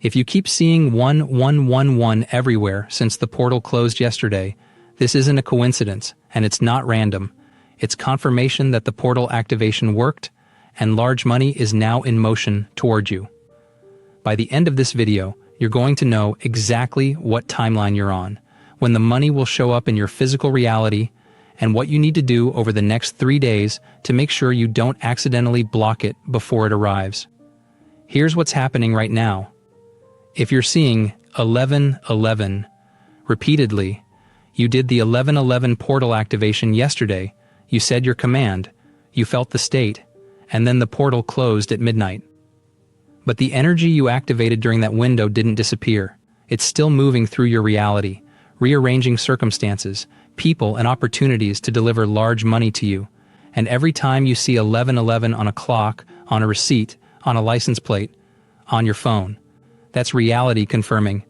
If you keep seeing 1111 everywhere since the portal closed yesterday, this isn't a coincidence, and it's not random. It's confirmation that the portal activation worked, and large money is now in motion toward you. By the end of this video, you're going to know exactly what timeline you're on, when the money will show up in your physical reality, and what you need to do over the next 3 days to make sure you don't accidentally block it before it arrives. Here's what's happening right now. If you're seeing 1111 repeatedly, you did the 1111 portal activation yesterday, you said your command, you felt the state, and then the portal closed at midnight. But the energy you activated during that window didn't disappear. It's still moving through your reality, rearranging circumstances, people, and opportunities to deliver large money to you. And every time you see 1111 on a clock, on a receipt, on a license plate, on your phone, that's reality confirming,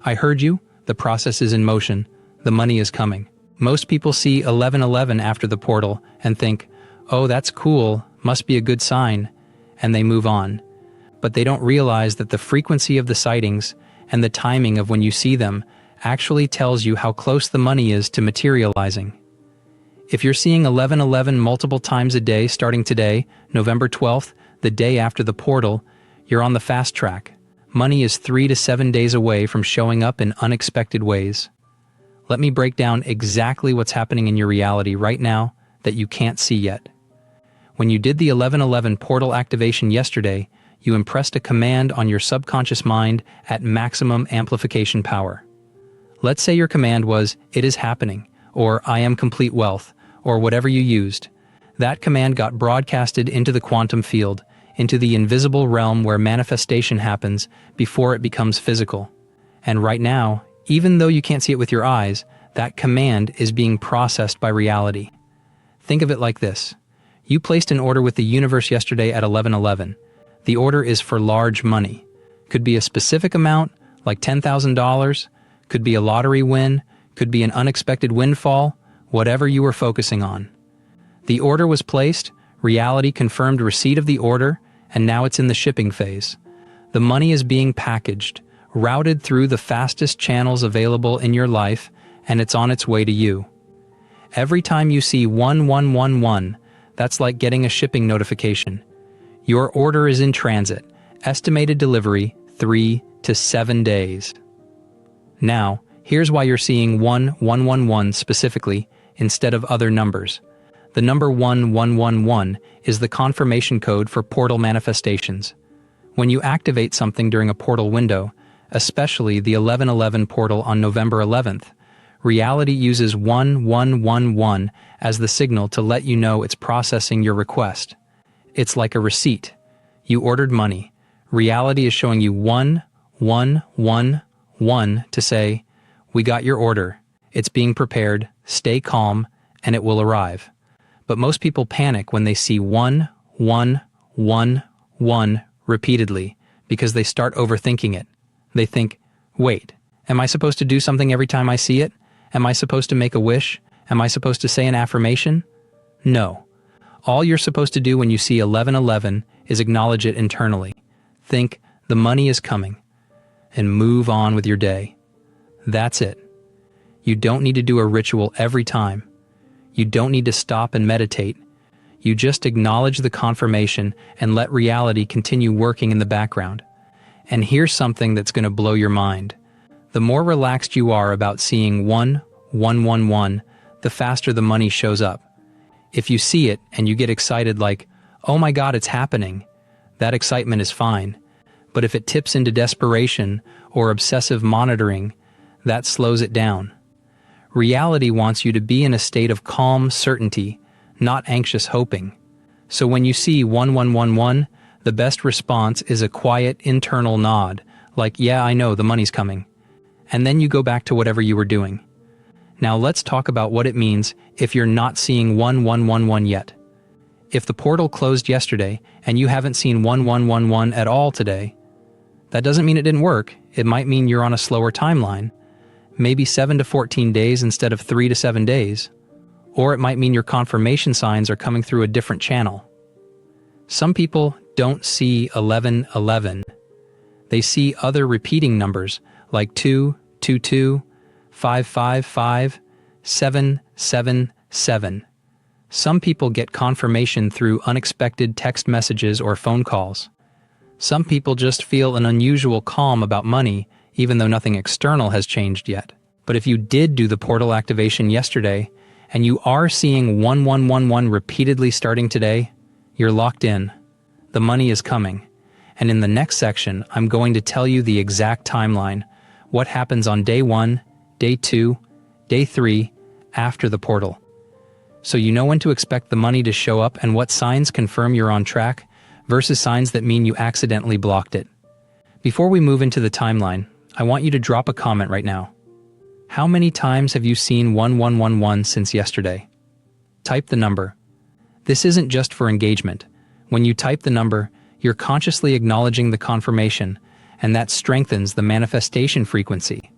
I heard you, the process is in motion, the money is coming. Most people see 1111 after the portal and think, oh, that's cool, must be a good sign, and they move on. But they don't realize that the frequency of the sightings and the timing of when you see them actually tells you how close the money is to materializing. If you're seeing 1111 multiple times a day starting today, November 12th, the day after the portal, you're on the fast track. Money is 3 to 7 days away from showing up in unexpected ways. Let me break down exactly what's happening in your reality right now that you can't see yet. When you did the 1111 portal activation yesterday, you impressed a command on your subconscious mind at maximum amplification power. Let's say your command was, "It is happening," or "I am complete wealth," or whatever you used. That command got broadcasted into the quantum field, into the invisible realm where manifestation happens before it becomes physical. And right now, even though you can't see it with your eyes, that command is being processed by reality. Think of it like this. You placed an order with the universe yesterday at 1111. The order is for large money. Could be a specific amount, like $10,000, could be a lottery win, could be an unexpected windfall, whatever you were focusing on. The order was placed, reality confirmed receipt of the order, and now it's in the shipping phase. The money is being packaged, routed through the fastest channels available in your life, and it's on its way to you. Every time you see 1111, that's like getting a shipping notification. Your order is in transit, estimated delivery 3 to 7 days. Now, here's why you're seeing 1111 specifically instead of other numbers. The number 1111 is the confirmation code for portal manifestations. When you activate something during a portal window, especially the 1111 portal on November 11th, reality uses 1111 as the signal to let you know it's processing your request. It's like a receipt. You ordered money. Reality is showing you 1111 to say, "We got your order. It's being prepared. Stay calm, and it will arrive." But most people panic when they see 1111 repeatedly because they start overthinking it. They think, wait, am I supposed to do something every time I see it? Am I supposed to make a wish? Am I supposed to say an affirmation? No. All you're supposed to do when you see 1111 is acknowledge it internally. Think, the money is coming, and move on with your day. That's it. You don't need to do a ritual every time. You don't need to stop and meditate. You just acknowledge the confirmation and let reality continue working in the background. And here's something that's going to blow your mind. The more relaxed you are about seeing 1111, the faster the money shows up. If you see it and you get excited like, oh my God, it's happening, that excitement is fine. But if it tips into desperation or obsessive monitoring, that slows it down. Reality wants you to be in a state of calm certainty, not anxious hoping. So when you see 1111, the best response is a quiet internal nod, like, yeah, I know, the money's coming. And then you go back to whatever you were doing. Now let's talk about what it means if you're not seeing 1111 yet. If the portal closed yesterday and you haven't seen 1111 at all today, that doesn't mean it didn't work. It might mean you're on a slower timeline, maybe 7 to 14 days instead of 3 to 7 days. Or it might mean your confirmation signs are coming through a different channel. Some people don't see 1111. They see other repeating numbers like 2, 2, 2, 5, 5, 5, 7, 7, 7. Some people get confirmation through unexpected text messages or phone calls. Some people just feel an unusual calm about money, even though nothing external has changed yet. But if you did do the portal activation yesterday, and you are seeing 1111 repeatedly starting today, you're locked in. The money is coming. And in the next section, I'm going to tell you the exact timeline, what happens on day 1, day 2, day 3, after the portal. So you know when to expect the money to show up and what signs confirm you're on track versus signs that mean you accidentally blocked it. Before we move into the timeline, I want you to drop a comment right now. How many times have you seen 1111 since yesterday? Type the number. This isn't just for engagement. When you type the number, you're consciously acknowledging the confirmation, and that strengthens the manifestation frequency.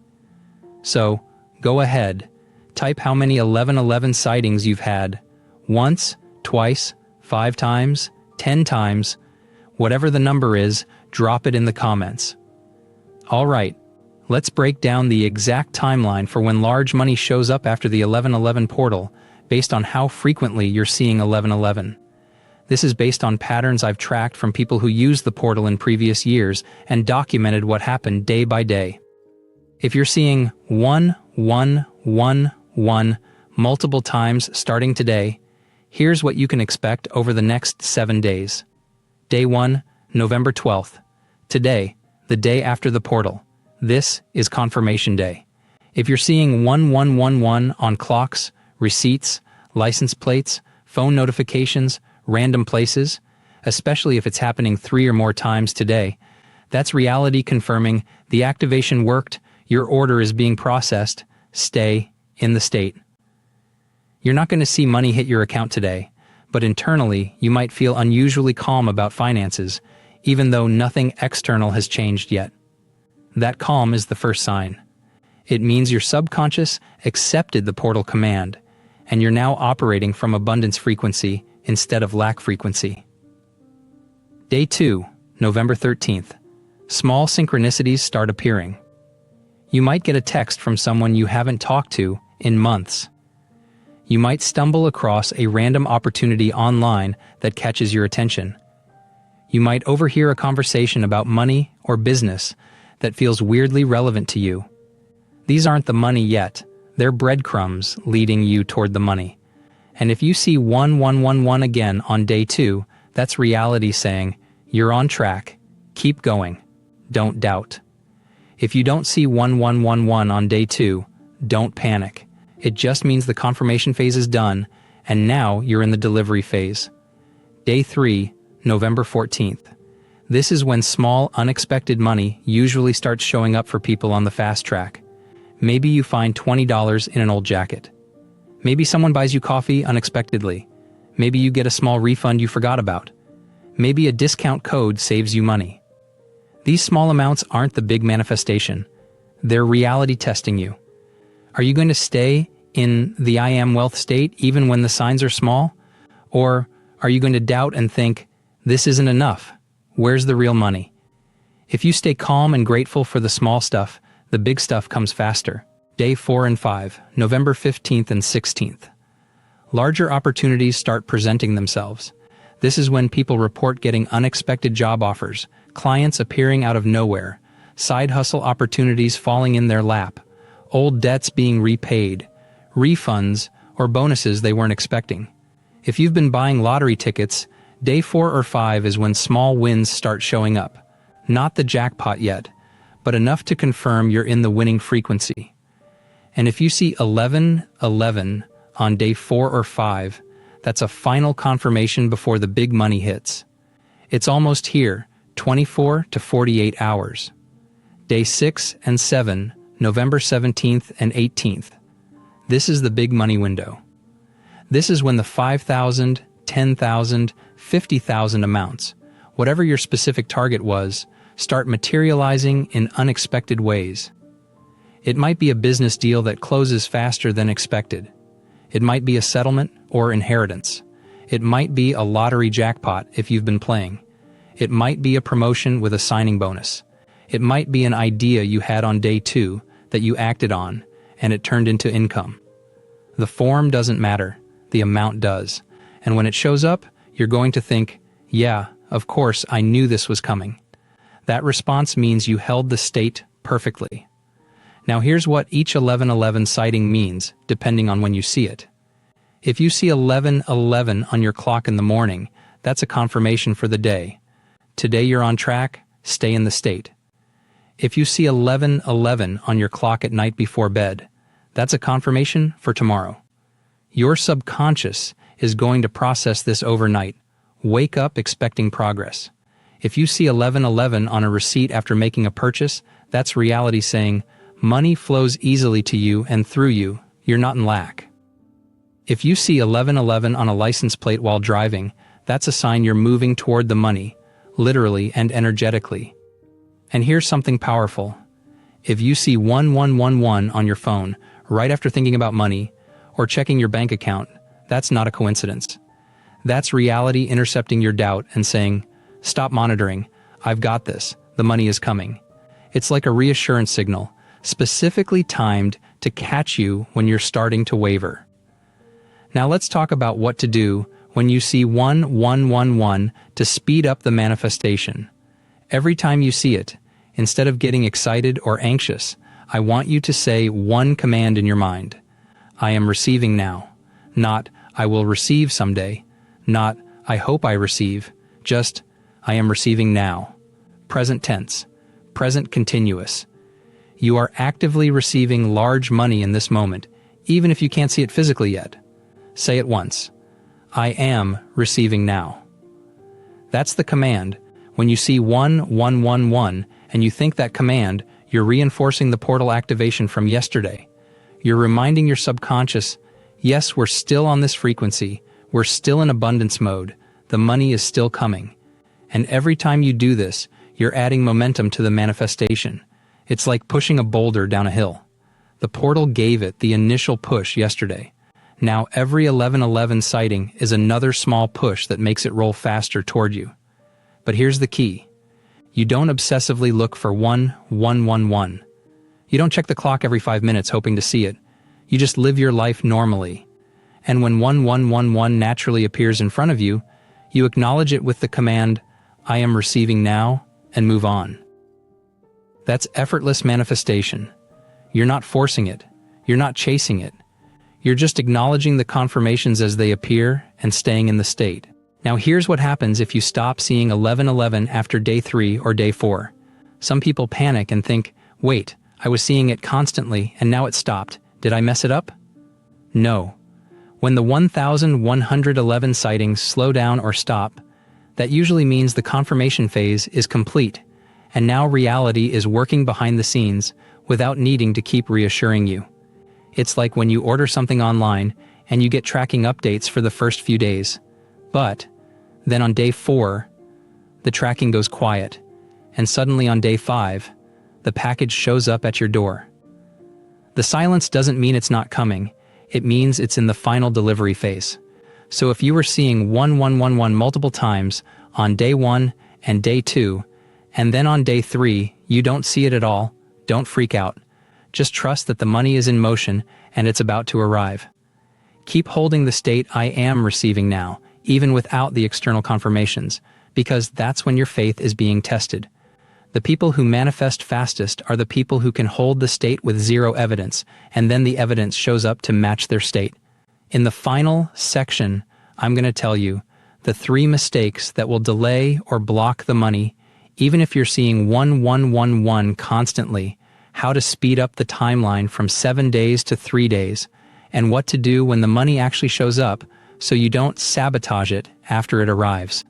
So, go ahead. Type how many 1111 sightings you've had. Once, twice, 5 times, 10 times. Whatever the number is, drop it in the comments. Alright, let's break down the exact timeline for when large money shows up after the 1111 portal, based on how frequently you're seeing 1111. This is based on patterns I've tracked from people who used the portal in previous years and documented what happened day by day. If you're seeing 1, 1, 1, 1 multiple times starting today, here's what you can expect over the next 7 days. Day 1, November 12th. Today, the day after the portal. This is confirmation day. If you're seeing 1111 on clocks, receipts, license plates, phone notifications, random places, especially if it's happening 3 or more times today, that's reality confirming the activation worked, your order is being processed, stay in the state. You're not going to see money hit your account today, but internally you might feel unusually calm about finances, even though nothing external has changed yet. That calm is the first sign. It means your subconscious accepted the portal command, and you're now operating from abundance frequency instead of lack frequency. Day 2, November 13th. Small synchronicities start appearing. You might get a text from someone you haven't talked to in months. You might stumble across a random opportunity online that catches your attention. You might overhear a conversation about money or business that feels weirdly relevant to you. These aren't the money yet, they're breadcrumbs leading you toward the money. And if you see 1111 again on day 2, that's reality saying, you're on track, keep going, don't doubt. If you don't see 1111 on day 2, don't panic. It just means the confirmation phase is done, and now you're in the delivery phase. Day 3, November 14th. This is when small, unexpected money usually starts showing up for people on the fast track. Maybe you find $20 in an old jacket. Maybe someone buys you coffee unexpectedly. Maybe you get a small refund you forgot about. Maybe a discount code saves you money. These small amounts aren't the big manifestation. They're reality testing you. Are you going to stay in the I am wealth state even when the signs are small? Or are you going to doubt and think, this isn't enough? Where's the real money? If you stay calm and grateful for the small stuff, the big stuff comes faster. Day 4 and 5, November 15th and 16th. Larger opportunities start presenting themselves. This is when people report getting unexpected job offers, clients appearing out of nowhere, side hustle opportunities falling in their lap, old debts being repaid, refunds, or bonuses they weren't expecting. If you've been buying lottery tickets, day 4 or 5 is when small wins start showing up. Not the jackpot yet, but enough to confirm you're in the winning frequency. And if you see 1111 on day 4 or 5, that's a final confirmation before the big money hits. It's almost here, 24 to 48 hours. Day 6 and 7, November 17th and 18th. This is the big money window. This is when the 5,000, 10,000, 50,000 amounts, whatever your specific target was, start materializing in unexpected ways. It might be a business deal that closes faster than expected. It might be a settlement or inheritance. It might be a lottery jackpot if you've been playing. It might be a promotion with a signing bonus. It might be an idea you had on day 2 that you acted on, and it turned into income. The form doesn't matter, the amount does. And when it shows up, you're going to think, yeah, of course, I knew this was coming. That response means you held the state perfectly. Now here's what each 1111 sighting means, depending on when you see it. If you see 1111 on your clock in the morning, that's a confirmation for the day. Today you're on track, stay in the state. If you see 1111 on your clock at night before bed, that's a confirmation for tomorrow. Your subconscious is going to process this overnight. Wake up expecting progress. If you see 1111 on a receipt after making a purchase, that's reality saying, money flows easily to you and through you, you're not in lack. If you see 1111 on a license plate while driving, that's a sign you're moving toward the money, literally and energetically. And here's something powerful. If you see 1111 on your phone, right after thinking about money, or checking your bank account, that's not a coincidence. That's reality intercepting your doubt and saying, stop monitoring, I've got this, the money is coming. It's like a reassurance signal, specifically timed to catch you when you're starting to waver. Now let's talk about what to do when you see 1111 to speed up the manifestation. Every time you see it, instead of getting excited or anxious, I want you to say one command in your mind. I am receiving now. Not, I will receive someday. Not, I hope I receive. Just, I am receiving now. Present tense. Present continuous. You are actively receiving large money in this moment, even if you can't see it physically yet. Say it once. I am receiving now. That's the command. When you see 1111 and you think that command, you're reinforcing the portal activation from yesterday. You're reminding your subconscious, yes, we're still on this frequency. We're still in abundance mode. The money is still coming. And every time you do this, you're adding momentum to the manifestation. It's like pushing a boulder down a hill. The portal gave it the initial push yesterday. Now every 1111 sighting is another small push that makes it roll faster toward you. But here's the key. You don't obsessively look for 1111. You don't check the clock every 5 minutes hoping to see it. You just live your life normally. And when 1111 naturally appears in front of you, you acknowledge it with the command, I am receiving now, and move on. That's effortless manifestation. You're not forcing it. You're not chasing it. You're just acknowledging the confirmations as they appear and staying in the state. Now here's what happens if you stop seeing 1111 after day 3 or day 4. Some people panic and think, wait, I was seeing it constantly and now it stopped. Did I mess it up? No. When the 1111 sightings slow down or stop, that usually means the confirmation phase is complete, and now reality is working behind the scenes without needing to keep reassuring you. It's like when you order something online and you get tracking updates for the first few days. But then on day 4, the tracking goes quiet, and suddenly on day 5, the package shows up at your door. The silence doesn't mean it's not coming, it means it's in the final delivery phase. So if you were seeing 1111 multiple times on day 1 and day 2, and then on day 3 you don't see it at all, don't freak out. Just trust that the money is in motion and it's about to arrive. Keep holding the state I am receiving now, even without the external confirmations, because that's when your faith is being tested. The people who manifest fastest are the people who can hold the state with zero evidence, and then the evidence shows up to match their state. In the final section, I'm going to tell you the 3 mistakes that will delay or block the money, even if you're seeing 1111 constantly, how to speed up the timeline from 7 days to 3 days, and what to do when the money actually shows up so you don't sabotage it after it arrives.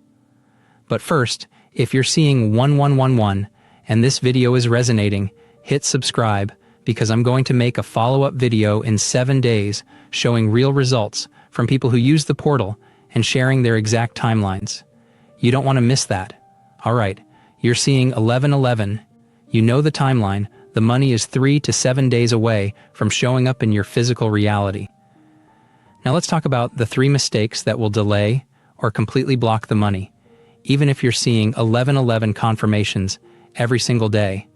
But first, if you're seeing 1111 and this video is resonating, hit subscribe because I'm going to make a follow-up video in 7 days showing real results from people who use the portal and sharing their exact timelines. You don't want to miss that. All right, you're seeing 1111. You know the timeline. The money is 3 to 7 days away from showing up in your physical reality. Now let's talk about the 3 mistakes that will delay or completely block the money, even if you're seeing 1111 confirmations every single day.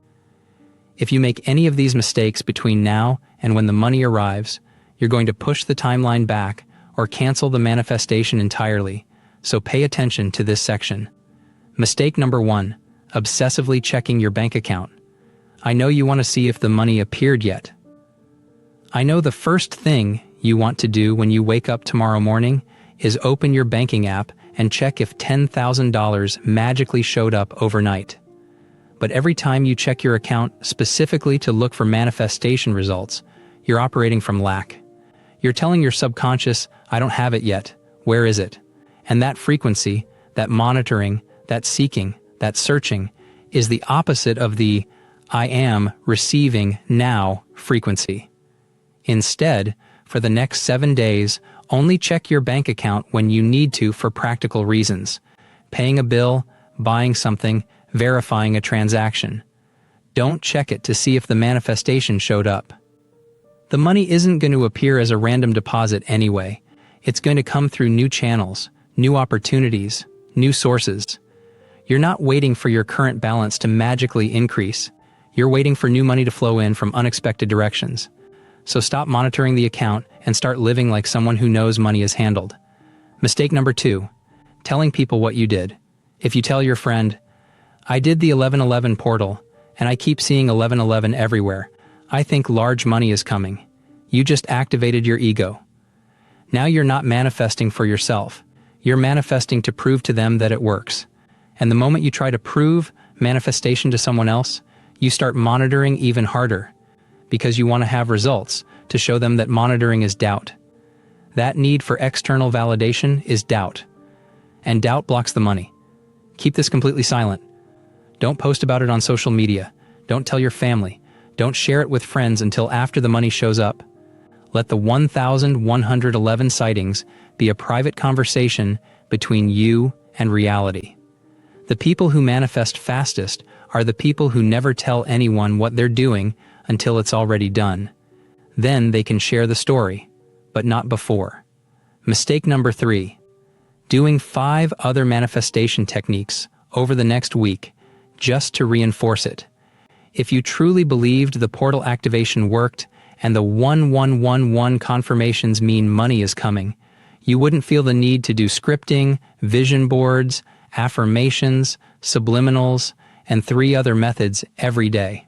If you make any of these mistakes between now and when the money arrives, you're going to push the timeline back or cancel the manifestation entirely, so pay attention to this section. Mistake number 1, obsessively checking your bank account. I know you want to see if the money appeared yet. I know the first thing you want to do when you wake up tomorrow morning is open your banking app and check if $10,000 magically showed up overnight. But every time you check your account specifically to look for manifestation results, you're operating from lack. You're telling your subconscious, I don't have it yet, where is it? And that frequency, that monitoring, that seeking, that searching, is the opposite of the I am receiving now frequency. Instead, for the next 7 days, only check your bank account when you need to for practical reasons. Paying a bill, buying something, verifying a transaction. Don't check it to see if the manifestation showed up. The money isn't going to appear as a random deposit anyway. It's going to come through new channels, new opportunities, new sources. You're not waiting for your current balance to magically increase. You're waiting for new money to flow in from unexpected directions. So stop monitoring the account and start living like someone who knows money is handled. Mistake number 2, telling people what you did. If you tell your friend, I did the 1111 portal, and I keep seeing 1111 everywhere, I think large money is coming. You just activated your ego. Now you're not manifesting for yourself. You're manifesting to prove to them that it works. And the moment you try to prove manifestation to someone else, you start monitoring even harder, because you want to have results to show them that monitoring is doubt. That need for external validation is doubt. And doubt blocks the money. Keep this completely silent. Don't post about it on social media. Don't tell your family. Don't share it with friends until after the money shows up. Let the 1,111 sightings be a private conversation between you and reality. The people who manifest fastest are the people who never tell anyone what they're doing until it's already done. Then they can share the story, but not before. Mistake number 3, doing 5 other manifestation techniques over the next week just to reinforce it. If you truly believed the portal activation worked and the 1111 confirmations mean money is coming, you wouldn't feel the need to do scripting, vision boards, affirmations, subliminals, and 3 other methods every day.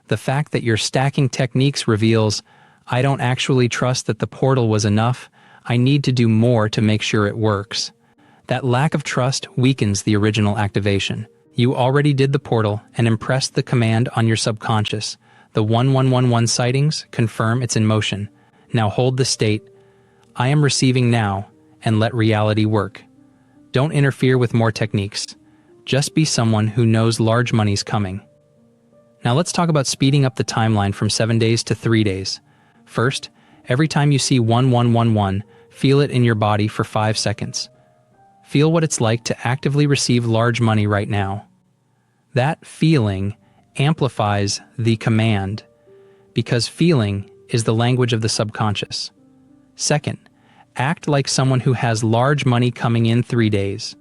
The fact that you're stacking techniques reveals, I don't actually trust that the portal was enough, I need to do more to make sure it works. That lack of trust weakens the original activation. You already did the portal and impressed the command on your subconscious. The 1111 sightings confirm it's in motion. Now hold the state, I am receiving now, and let reality work. Don't interfere with more techniques. Just be someone who knows large money's coming. Now let's talk about speeding up the timeline from 7 days to 3 days. First, every time you see 1111, feel it in your body for 5 seconds. Feel what it's like to actively receive large money right now. That feeling amplifies the command, because feeling is the language of the subconscious. Second, act like someone who has large money coming in 3 days.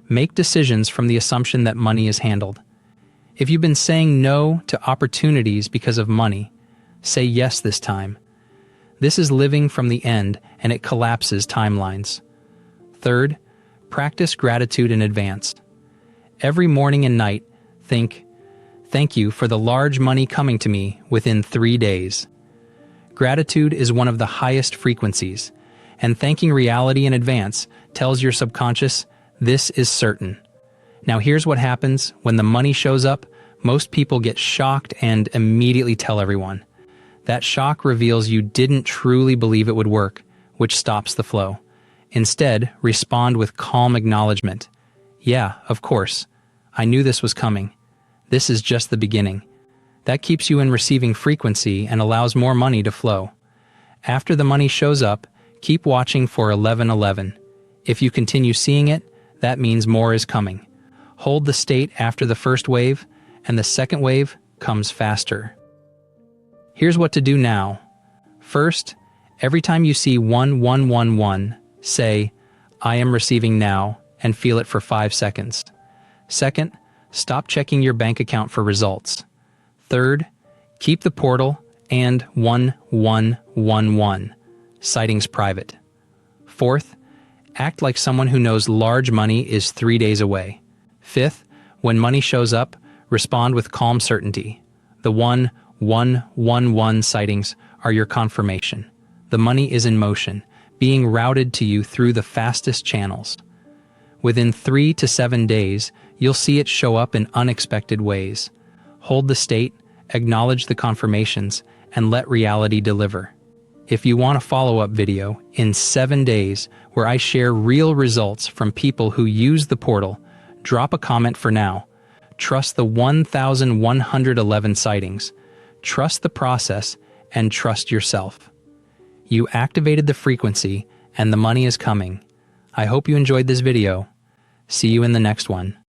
Make decisions from the assumption that money is handled. If you've been saying no to opportunities because of money, say yes this time. This is living from the end, and it collapses timelines. Third, practice gratitude in advance. Every morning and night, think, thank you for the large money coming to me within 3 days. Gratitude is one of the highest frequencies, and thanking reality in advance tells your subconscious, this is certain. Now here's what happens when the money shows up. Most people get shocked and immediately tell everyone. That shock reveals you didn't truly believe it would work, which stops the flow. Instead, respond with calm acknowledgement. Yeah, of course. I knew this was coming. This is just the beginning. That keeps you in receiving frequency and allows more money to flow. After the money shows up, keep watching for 1111. If you continue seeing it, that means more is coming. Hold the state after the first wave, and the second wave comes faster. Here's what to do now. First, every time you see 1111, say, I am receiving now, and feel it for 5 seconds. Second, stop checking your bank account for results. Third, Keep the portal and 1111 sightings private. Fourth, act like someone who knows large money is 3 days away. Fifth, when money shows up, respond with calm certainty. The 1111 sightings are your confirmation. The money is in motion, being routed to you through the fastest channels. Within 3 to 7 days, you'll see it show up in unexpected ways. Hold the state, acknowledge the confirmations, and let reality deliver. If you want a follow-up video in 7 days where I share real results from people who use the portal, drop a comment for now. Trust the 1111 sightings. Trust the process and trust yourself. You activated the frequency and the money is coming. I hope you enjoyed this video. See you in the next one.